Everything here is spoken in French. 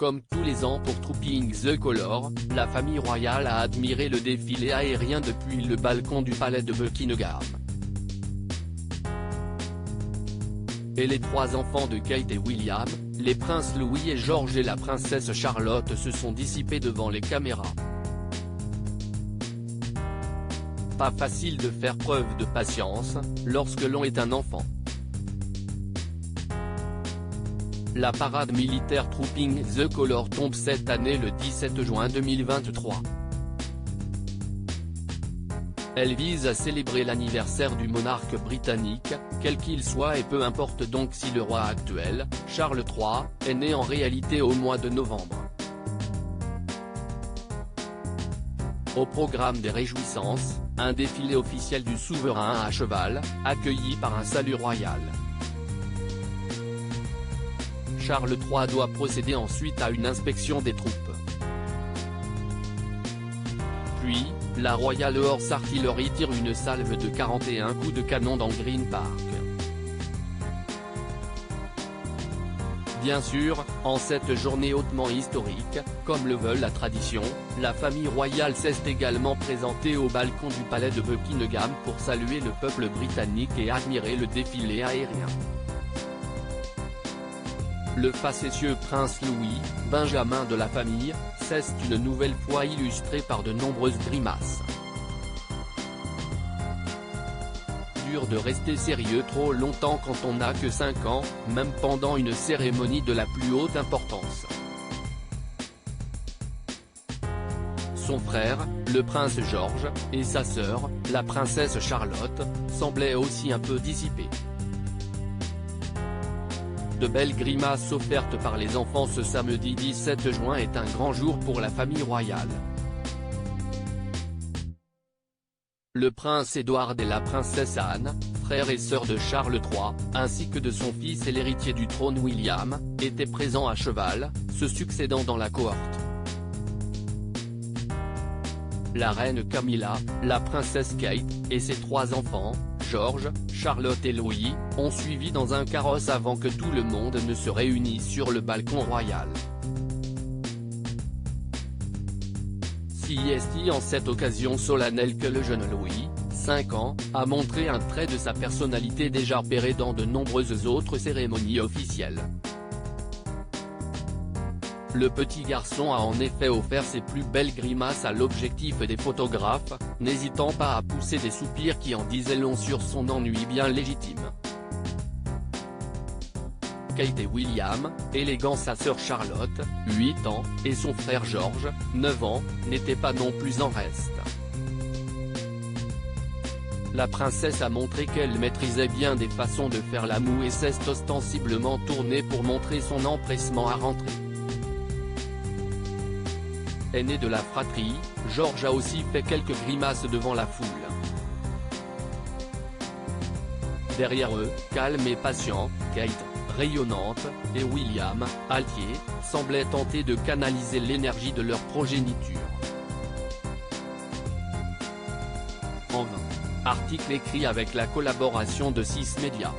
Comme tous les ans pour Trooping the Colour, la famille royale a admiré le défilé aérien depuis le balcon du palais de Buckingham. Et les trois enfants de Kate et William, les princes Louis et George et la princesse Charlotte se sont dissipés devant les caméras. Pas facile de faire preuve de patience, lorsque l'on est un enfant. La parade militaire Trooping the Colour tombe cette année le 17 juin 2023. Elle vise à célébrer l'anniversaire du monarque britannique, quel qu'il soit et peu importe donc si le roi actuel, Charles III, est né en réalité au mois de novembre. Au programme des réjouissances, un défilé officiel du souverain à cheval, accueilli par un salut royal. Charles III doit procéder ensuite à une inspection des troupes. Puis, la Royal Horse Artillery tire une salve de 41 coups de canon dans Green Park. Bien sûr, en cette journée hautement historique, comme le veut la tradition, la famille royale s'est également présentée au balcon du palais de Buckingham pour saluer le peuple britannique et admirer le défilé aérien. Le facétieux prince Louis, benjamin de la famille, s'est une nouvelle fois illustré par de nombreuses grimaces. Dur de rester sérieux trop longtemps quand on n'a que 5 ans, même pendant une cérémonie de la plus haute importance. Son frère, le prince George, et sa sœur, la princesse Charlotte, semblaient aussi un peu dissipés. De belles grimaces offertes par les enfants ce samedi 17 juin est un grand jour pour la famille royale. Le prince Édouard et la princesse Anne, frère et sœur de Charles III, ainsi que de son fils et l'héritier du trône William, étaient présents à cheval, se succédant dans la cohorte. La reine Camilla, la princesse Kate, et ses trois enfants, George, Charlotte et Louis, ont suivi dans un carrosse avant que tout le monde ne se réunisse sur le balcon royal. C'est en cette occasion solennelle que le jeune Louis, 5 ans, a montré un trait de sa personnalité déjà repéré dans de nombreuses autres cérémonies officielles. Le petit garçon a en effet offert ses plus belles grimaces à l'objectif des photographes, n'hésitant pas à pousser des soupirs qui en disaient long sur son ennui bien légitime. Kate et William, élégant sa sœur Charlotte, 8 ans, et son frère George, 9 ans, n'étaient pas non plus en reste. La princesse a montré qu'elle maîtrisait bien des façons de faire la moue et s'est ostensiblement tournée pour montrer son empressement à rentrer. Aîné de la fratrie, George a aussi fait quelques grimaces devant la foule. Derrière eux, calme et patient, Kate, rayonnante, et William, altier, semblaient tenter de canaliser l'énergie de leur progéniture. En vain. Article écrit avec la collaboration de 6 médias.